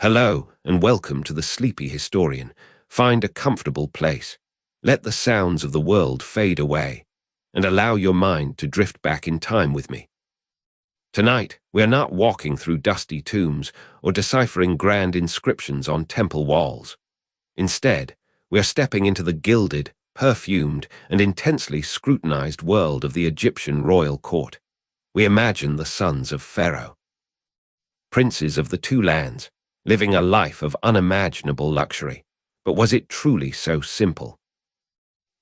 Hello, and welcome to the Sleepy Historian. Find a comfortable place. Let the sounds of the world fade away, and allow your mind to drift back in time with me. Tonight, we are not walking through dusty tombs or deciphering grand inscriptions on temple walls. Instead, we are stepping into the gilded, perfumed, and intensely scrutinized world of the Egyptian royal court. We imagine the sons of Pharaoh, princes of the two lands, living a life of unimaginable luxury. But was it truly so simple?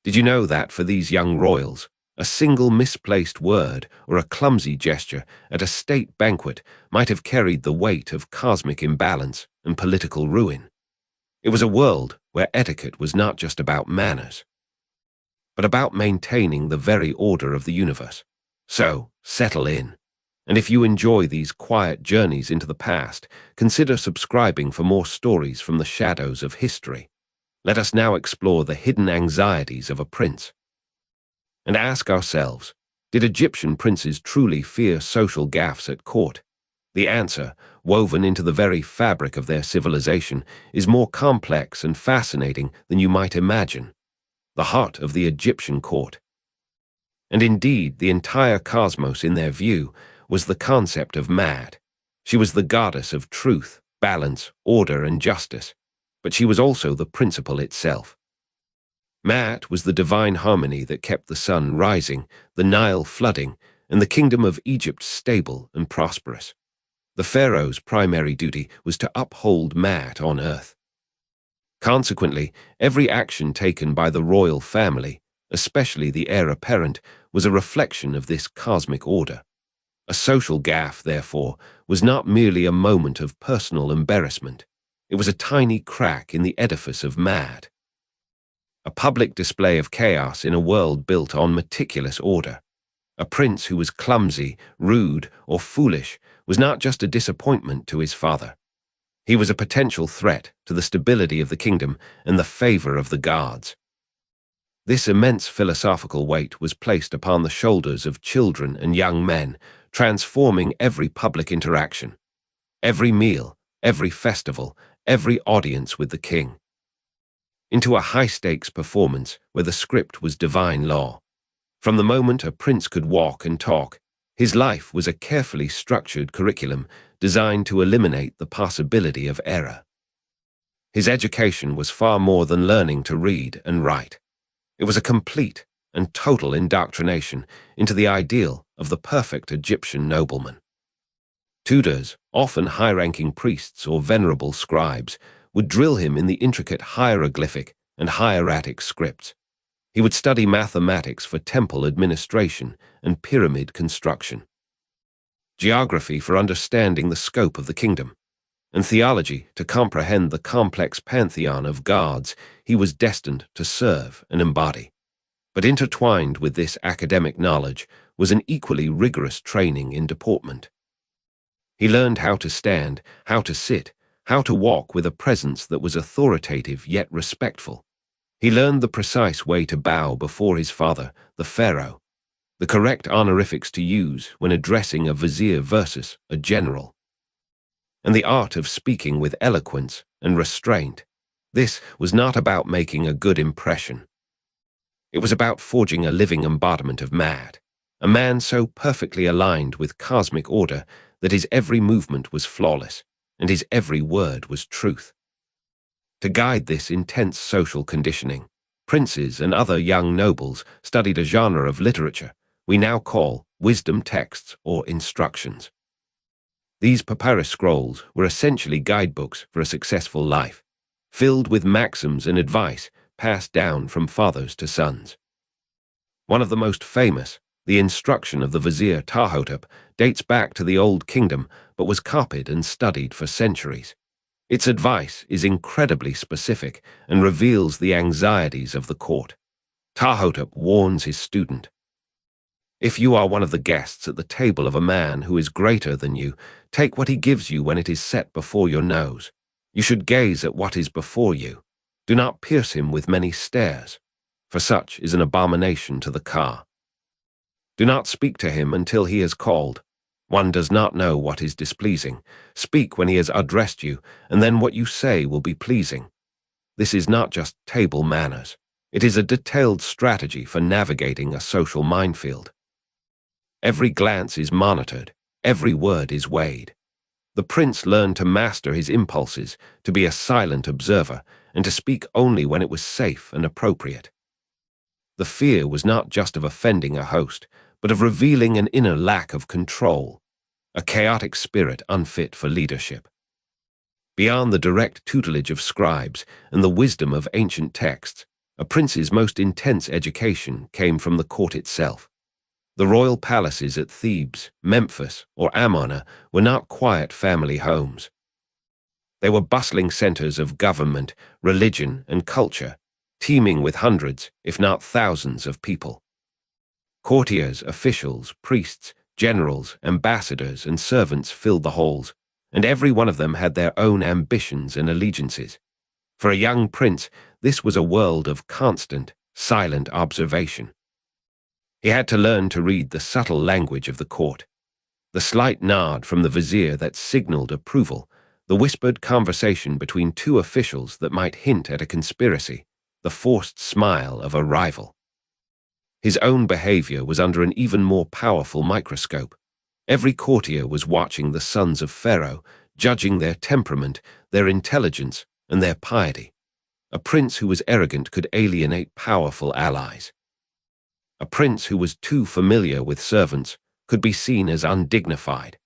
Did you know that for these young royals, a single misplaced word or a clumsy gesture at a state banquet might have carried the weight of cosmic imbalance and political ruin? It was a world where etiquette was not just about manners, but about maintaining the very order of the universe. So, settle in. And if you enjoy these quiet journeys into the past, consider subscribing for more stories from the shadows of history. Let us now explore the hidden anxieties of a prince. And ask ourselves, did Egyptian princes truly fear social gaffes at court? The answer, woven into the very fabric of their civilization, is more complex and fascinating than you might imagine. The heart of the Egyptian court, and indeed the entire cosmos in their view, was the concept of Mad. She was the goddess of truth, balance, order, and justice, but she was also the principle itself. Ma'at was the divine harmony that kept the sun rising, the Nile flooding, and the kingdom of Egypt stable and prosperous. The pharaoh's primary duty was to uphold Ma'at on earth. Consequently, every action taken by the royal family, especially the heir apparent, was a reflection of this cosmic order. A social gaffe, therefore, was not merely a moment of personal embarrassment. It was a tiny crack in the edifice of Mad. A public display of chaos in a world built on meticulous order. A prince who was clumsy, rude, or foolish was not just a disappointment to his father. He was a potential threat to the stability of the kingdom and the favor of the gods. This immense philosophical weight was placed upon the shoulders of children and young men, transforming every public interaction, every meal, every festival, every audience with the king, into a high-stakes performance where the script was divine law. From the moment a prince could walk and talk, his life was a carefully structured curriculum designed to eliminate the possibility of error. His education was far more than learning to read and write. It was a complete and total indoctrination into the ideal of the perfect Egyptian nobleman. Tutors, often high-ranking priests or venerable scribes, would drill him in the intricate hieroglyphic and hieratic scripts. He would study mathematics for temple administration and pyramid construction, geography for understanding the scope of the kingdom, and theology to comprehend the complex pantheon of gods he was destined to serve and embody. But intertwined with this academic knowledge was an equally rigorous training in deportment. He learned how to stand, how to sit, how to walk with a presence that was authoritative yet respectful. He learned the precise way to bow before his father, the pharaoh, the correct honorifics to use when addressing a vizier versus a general, and the art of speaking with eloquence and restraint. This was not about making a good impression. It was about forging a living embodiment of Mad, a man so perfectly aligned with cosmic order that his every movement was flawless, and his every word was truth. To guide this intense social conditioning, princes and other young nobles studied a genre of literature we now call wisdom texts or instructions. These papyrus scrolls were essentially guidebooks for a successful life, filled with maxims and advice passed down from fathers to sons. One of the most famous, the Instruction of the Vizier Ptahhotep, dates back to the Old Kingdom but was copied and studied for centuries. Its advice is incredibly specific and reveals the anxieties of the court. Ptahhotep warns his student, "If you are one of the guests at the table of a man who is greater than you, take what he gives you when it is set before your nose. You should gaze at what is before you. Do not pierce him with many stares, for such is an abomination to the Ka. Do not speak to him until he has called. One does not know what is displeasing. Speak when he has addressed you, and then what you say will be pleasing. This is not just table manners. It is a detailed strategy for navigating a social minefield. Every glance is monitored. Every word is weighed. The prince learned to master his impulses, to be a silent observer, and to speak only when it was safe and appropriate. The fear was not just of offending a host, but of revealing an inner lack of control, a chaotic spirit unfit for leadership. Beyond the direct tutelage of scribes and the wisdom of ancient texts, a prince's most intense education came from the court itself. The royal palaces at Thebes, Memphis, or Amarna were not quiet family homes. They were bustling centers of government, religion, and culture, teeming with hundreds, if not thousands, of people. Courtiers, officials, priests, generals, ambassadors, and servants filled the halls, and every one of them had their own ambitions and allegiances. For a young prince, this was a world of constant, silent observation. He had to learn to read the subtle language of the court, the slight nod from the vizier that signaled approval, the whispered conversation between two officials that might hint at a conspiracy, the forced smile of a rival. His own behavior was under an even more powerful microscope. Every courtier was watching the sons of Pharaoh, judging their temperament, their intelligence, and their piety. A prince who was arrogant could alienate powerful allies. A prince who was too familiar with servants could be seen as undignified.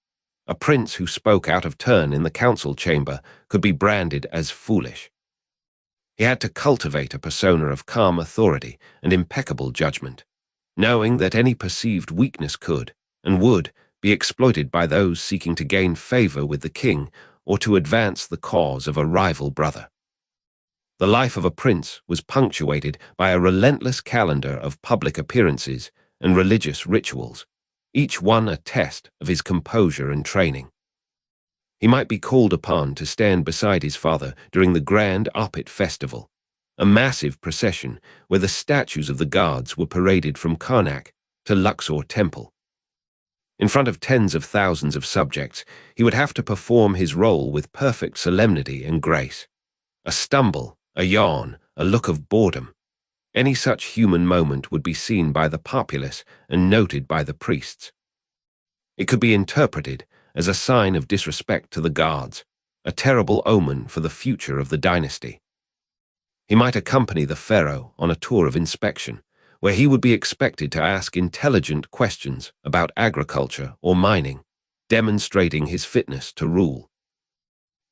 A prince who spoke out of turn in the council chamber could be branded as foolish. He had to cultivate a persona of calm authority and impeccable judgment, knowing that any perceived weakness could, and would, be exploited by those seeking to gain favor with the king or to advance the cause of a rival brother. The life of a prince was punctuated by a relentless calendar of public appearances and religious rituals, each one a test of his composure and training. He might be called upon to stand beside his father during the grand Opit festival, a massive procession where the statues of the gods were paraded from Karnak to Luxor Temple. In front of tens of thousands of subjects, he would have to perform his role with perfect solemnity and grace. A stumble, a yawn, a look of boredom. Any such human moment would be seen by the populace and noted by the priests. It could be interpreted as a sign of disrespect to the gods, a terrible omen for the future of the dynasty. He might accompany the pharaoh on a tour of inspection, where he would be expected to ask intelligent questions about agriculture or mining, demonstrating his fitness to rule.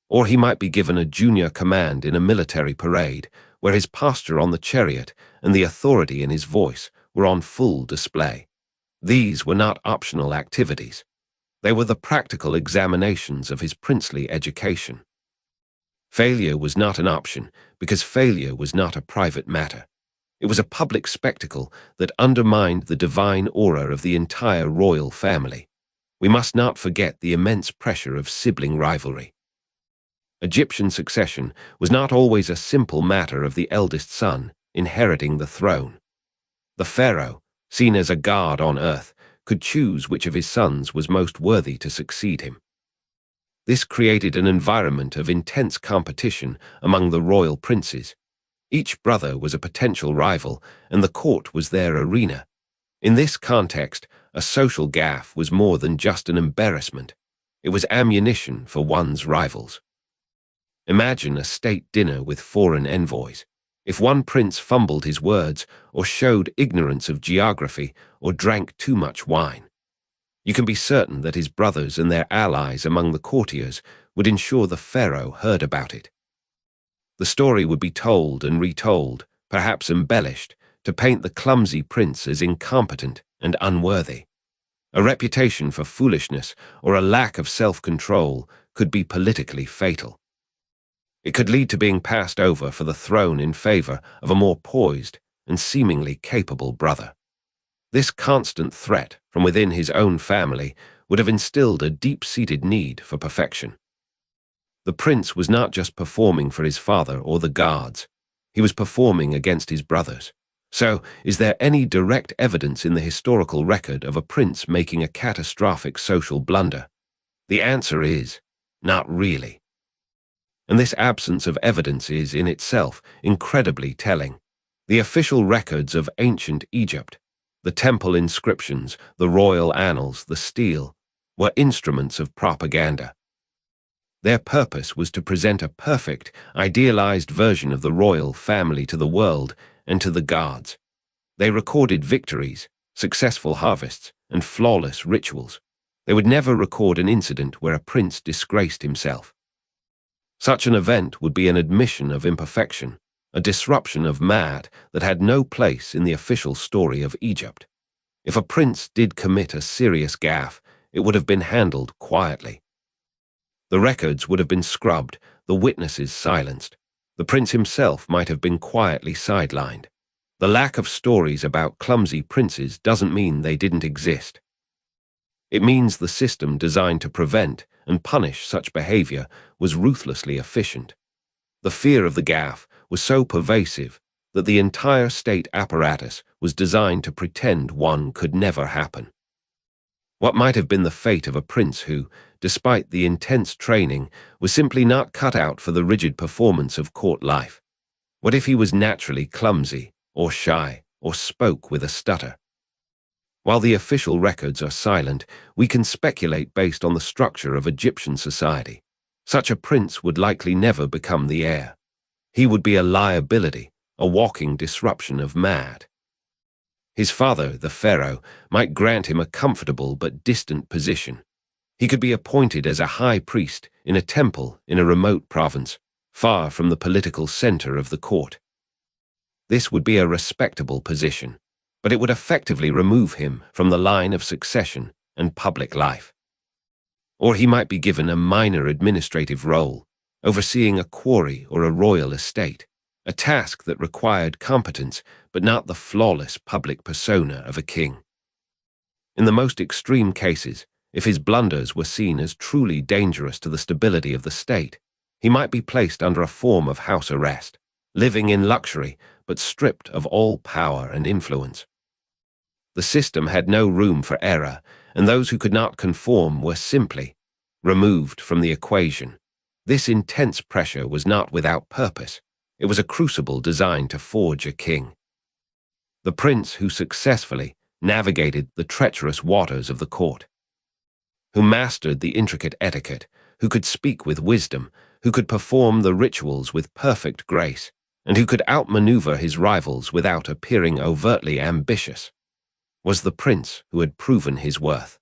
Or he might be given a junior command in a military parade, where his posture on the chariot and the authority in his voice were on full display. These were not optional activities. They were the practical examinations of his princely education. Failure was not an option, because failure was not a private matter. It was a public spectacle that undermined the divine aura of the entire royal family. We must not forget the immense pressure of sibling rivalry. Egyptian succession was not always a simple matter of the eldest son inheriting the throne. The pharaoh, seen as a god on earth, could choose which of his sons was most worthy to succeed him. This created an environment of intense competition among the royal princes. Each brother was a potential rival, and the court was their arena. In this context, a social gaffe was more than just an embarrassment. It was ammunition for one's rivals. Imagine a state dinner with foreign envoys. If one prince fumbled his words, or showed ignorance of geography, or drank too much wine, you can be certain that his brothers and their allies among the courtiers would ensure the pharaoh heard about it. The story would be told and retold, perhaps embellished, to paint the clumsy prince as incompetent and unworthy. A reputation for foolishness or a lack of self-control could be politically fatal. It could lead to being passed over for the throne in favor of a more poised and seemingly capable brother. This constant threat from within his own family would have instilled a deep-seated need for perfection. The prince was not just performing for his father or the guards. He was performing against his brothers, So, is there any direct evidence in the historical record of a prince making a catastrophic social blunder? The answer is, not really. And this absence of evidence is, in itself, incredibly telling. The official records of ancient Egypt, the temple inscriptions, the royal annals, the stele, were instruments of propaganda. Their purpose was to present a perfect, idealized version of the royal family to the world and to the gods. They recorded victories, successful harvests, and flawless rituals. They would never record an incident where a prince disgraced himself. Such an event would be an admission of imperfection, a disruption of mad that had no place in the official story of Egypt. If a prince did commit a serious gaffe, it would have been handled quietly. The records would have been scrubbed, the witnesses silenced. The prince himself might have been quietly sidelined. The lack of stories about clumsy princes doesn't mean they didn't exist. It means the system designed to prevent and punish such behavior was ruthlessly efficient. The fear of the gaffe was so pervasive that the entire state apparatus was designed to pretend one could never happen. What might have been the fate of a prince who, despite the intense training, was simply not cut out for the rigid performance of court life? What if he was naturally clumsy, or shy, or spoke with a stutter? While the official records are silent, we can speculate based on the structure of Egyptian society. Such a prince would likely never become the heir. He would be a liability, a walking disruption of mad. His father, the Pharaoh, might grant him a comfortable but distant position. He could be appointed as a high priest in a temple in a remote province, far from the political center of the court. This would be a respectable position, but it would effectively remove him from the line of succession and public life. Or he might be given a minor administrative role, overseeing a quarry or a royal estate, a task that required competence but not the flawless public persona of a king. In the most extreme cases, if his blunders were seen as truly dangerous to the stability of the state, he might be placed under a form of house arrest, living in luxury but stripped of all power and influence. The system had no room for error, and those who could not conform were simply removed from the equation. This intense pressure was not without purpose. It was a crucible designed to forge a king. The prince who successfully navigated the treacherous waters of the court, who mastered the intricate etiquette, who could speak with wisdom, who could perform the rituals with perfect grace, and who could outmaneuver his rivals without appearing overtly ambitious, was the prince who had proven his worth.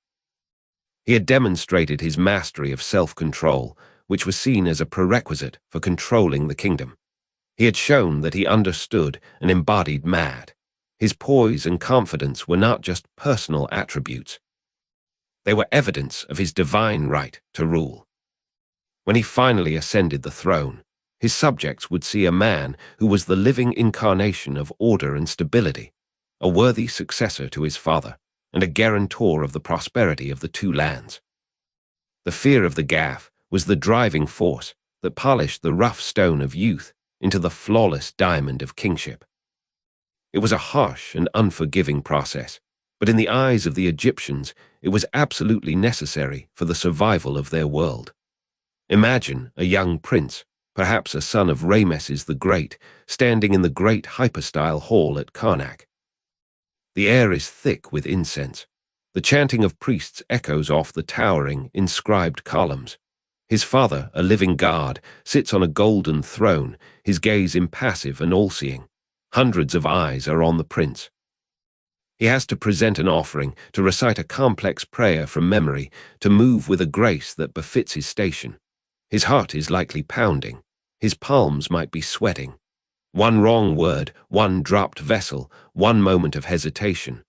He had demonstrated his mastery of self-control, which was seen as a prerequisite for controlling the kingdom. He had shown that he understood and embodied mad. His poise and confidence were not just personal attributes. They were evidence of his divine right to rule. When he finally ascended the throne, his subjects would see a man who was the living incarnation of order and stability, a worthy successor to his father, and a guarantor of the prosperity of the two lands. The fear of the gaffe was the driving force that polished the rough stone of youth into the flawless diamond of kingship. It was a harsh and unforgiving process, but in the eyes of the Egyptians, it was absolutely necessary for the survival of their world. Imagine a young prince, perhaps a son of Rameses the Great, standing in the great hypostyle hall at Karnak. The air is thick with incense. The chanting of priests echoes off the towering, inscribed columns. His father, a living god, sits on a golden throne, his gaze impassive and all-seeing. Hundreds of eyes are on the prince. He has to present an offering, to recite a complex prayer from memory, to move with a grace that befits his station. His heart is likely pounding. His palms might be sweating. One wrong word, one dropped vessel, one moment of hesitation,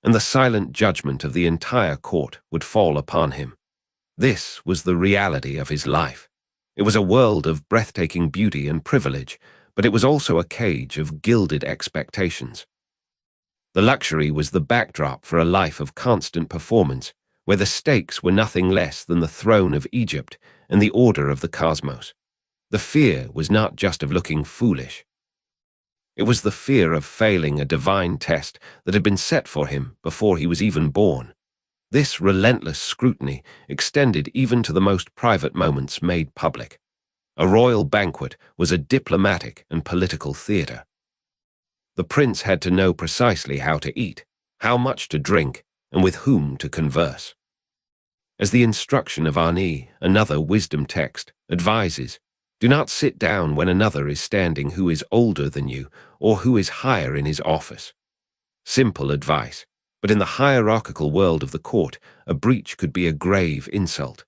and the silent judgment of the entire court would fall upon him. This was the reality of his life. It was a world of breathtaking beauty and privilege, but it was also a cage of gilded expectations. The luxury was the backdrop for a life of constant performance, where the stakes were nothing less than the throne of Egypt and the order of the cosmos. The fear was not just of looking foolish. It was the fear of failing a divine test that had been set for him before he was even born. This relentless scrutiny extended even to the most private moments made public. A royal banquet was a diplomatic and political theater. The prince had to know precisely how to eat, how much to drink, and with whom to converse. As the Instruction of Ptahhotep, another wisdom text, advises, do not sit down when another is standing who is older than you or who is higher in his office. Simple advice, but in the hierarchical world of the court, a breach could be a grave insult.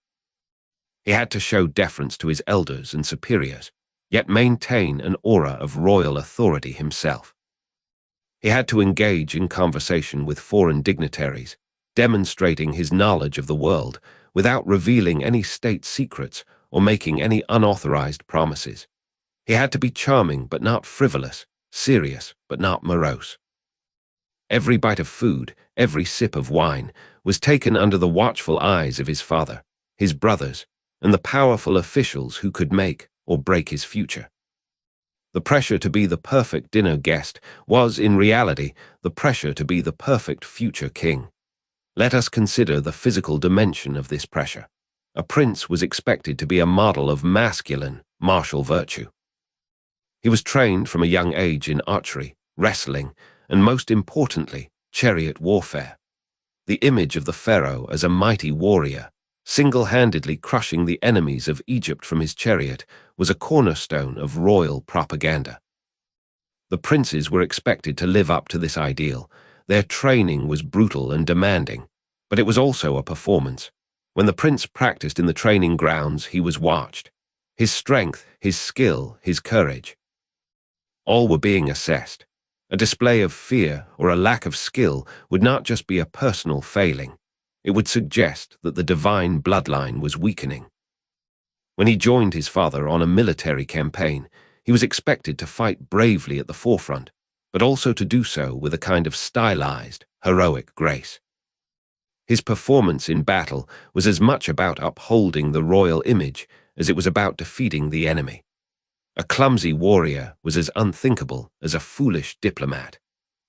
He had to show deference to his elders and superiors, yet maintain an aura of royal authority himself. He had to engage in conversation with foreign dignitaries, demonstrating his knowledge of the world without revealing any state secrets or making any unauthorized promises. He had to be charming but not frivolous, serious but not morose. Every bite of food, every sip of wine, was taken under the watchful eyes of his father, his brothers, and the powerful officials who could make or break his future. The pressure to be the perfect dinner guest was, in reality, the pressure to be the perfect future king. Let us consider the physical dimension of this pressure. A prince was expected to be a model of masculine, martial virtue. He was trained from a young age in archery, wrestling, and most importantly, chariot warfare. The image of the Pharaoh as a mighty warrior, single-handedly crushing the enemies of Egypt from his chariot, was a cornerstone of royal propaganda. The princes were expected to live up to this ideal. Their training was brutal and demanding, but it was also a performance. When the prince practiced in the training grounds, he was watched. His strength, his skill, his courage. All were being assessed. A display of fear or a lack of skill would not just be a personal failing. It would suggest that the divine bloodline was weakening. When he joined his father on a military campaign, he was expected to fight bravely at the forefront, but also to do so with a kind of stylized, heroic grace. His performance in battle was as much about upholding the royal image as it was about defeating the enemy. A clumsy warrior was as unthinkable as a foolish diplomat.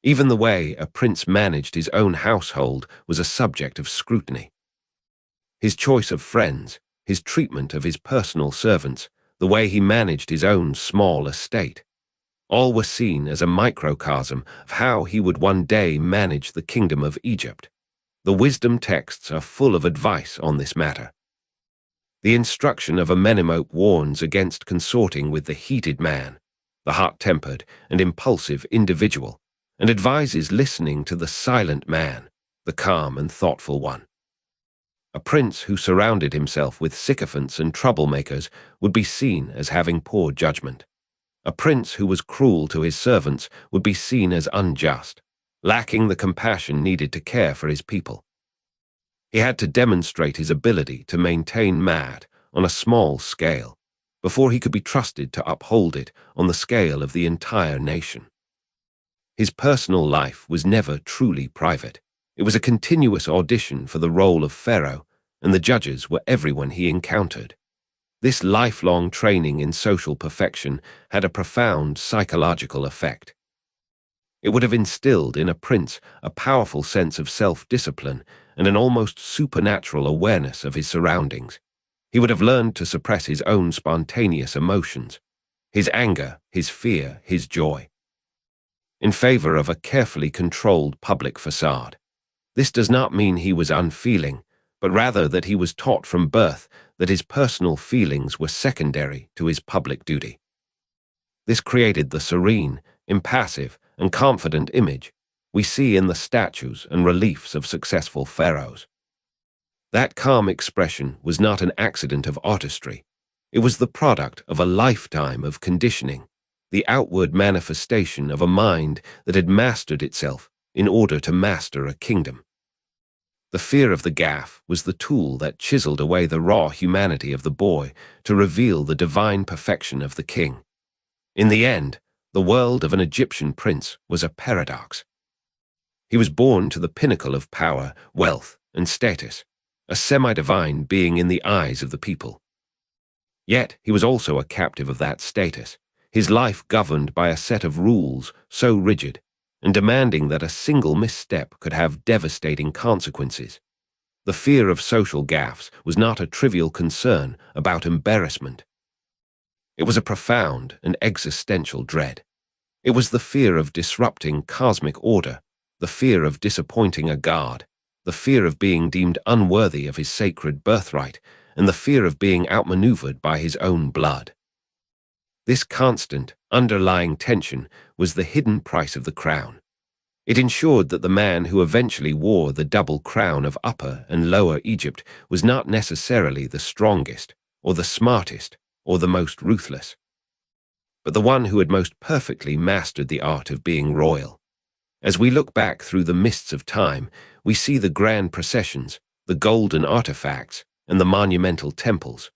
Even the way a prince managed his own household was a subject of scrutiny. His choice of friends, his treatment of his personal servants, the way he managed his own small estate, all were seen as a microcosm of how he would one day manage the kingdom of Egypt. The wisdom texts are full of advice on this matter. The Instruction of Ptahhotep warns against consorting with the heated man, the hot-tempered and impulsive individual, and advises listening to the silent man, the calm and thoughtful one. A prince who surrounded himself with sycophants and troublemakers would be seen as having poor judgment. A prince who was cruel to his servants would be seen as unjust, lacking the compassion needed to care for his people. He had to demonstrate his ability to maintain mad on a small scale before he could be trusted to uphold it on the scale of the entire nation. His personal life was never truly private. It was a continuous audition for the role of Pharaoh, and the judges were everyone he encountered. This lifelong training in social perfection had a profound psychological effect. It would have instilled in a prince a powerful sense of self-discipline and an almost supernatural awareness of his surroundings. He would have learned to suppress his own spontaneous emotions, his anger, his fear, his joy, in favor of a carefully controlled public facade. This does not mean he was unfeeling, but rather that he was taught from birth that his personal feelings were secondary to his public duty. This created the serene, impassive, and confident image we see in the statues and reliefs of successful pharaohs. That calm expression was not an accident of artistry. It was the product of a lifetime of conditioning, the outward manifestation of a mind that had mastered itself in order to master a kingdom. The fear of the gaffe was the tool that chiseled away the raw humanity of the boy to reveal the divine perfection of the king. In the end, the world of an Egyptian prince was a paradox. He was born to the pinnacle of power, wealth, and status, a semi-divine being in the eyes of the people. Yet he was also a captive of that status. his life governed by a set of rules so rigid and demanding that a single misstep could have devastating consequences. The fear of social gaffes was not a trivial concern about embarrassment. It was a profound and existential dread. It was the fear of disrupting cosmic order, the fear of disappointing a god, the fear of being deemed unworthy of his sacred birthright, and the fear of being outmaneuvered by his own blood. This constant, underlying tension was the hidden price of the crown. It ensured that the man who eventually wore the double crown of Upper and Lower Egypt was not necessarily the strongest, or the smartest, or the most ruthless, but the one who had most perfectly mastered the art of being royal. As we look back through the mists of time, we see the grand processions, the golden artifacts, and the monumental temples.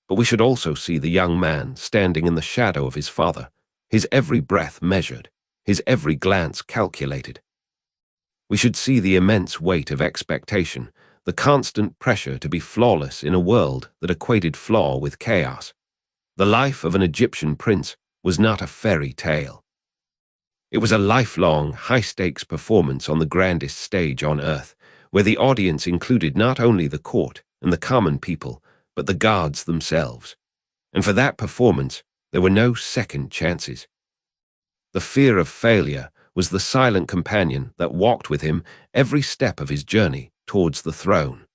But we should also see the young man standing in the shadow of his father, his every breath measured, his every glance calculated. We should see the immense weight of expectation, the constant pressure to be flawless in a world that equated flaw with chaos. The life of an Egyptian prince was not a fairy tale. It was a lifelong, high-stakes performance on the grandest stage on earth, where the audience included not only the court and the common people, but the gods themselves. And for that performance, there were no second chances. The fear of failure was the silent companion that walked with him every step of his journey towards the throne.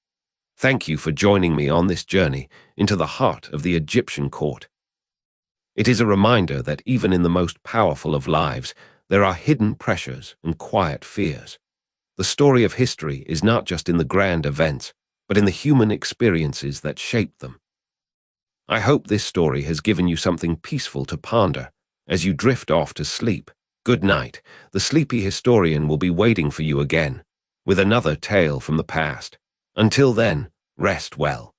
Thank you for joining me on this journey into the heart of the Egyptian court. It is a reminder that even in the most powerful of lives, there are hidden pressures and quiet fears. The story of history is not just in the grand events, but in the human experiences that shape them. I hope this story has given you something peaceful to ponder as you drift off to sleep. Good night. The sleepy historian will be waiting for you again with another tale from the past. Until then, rest well.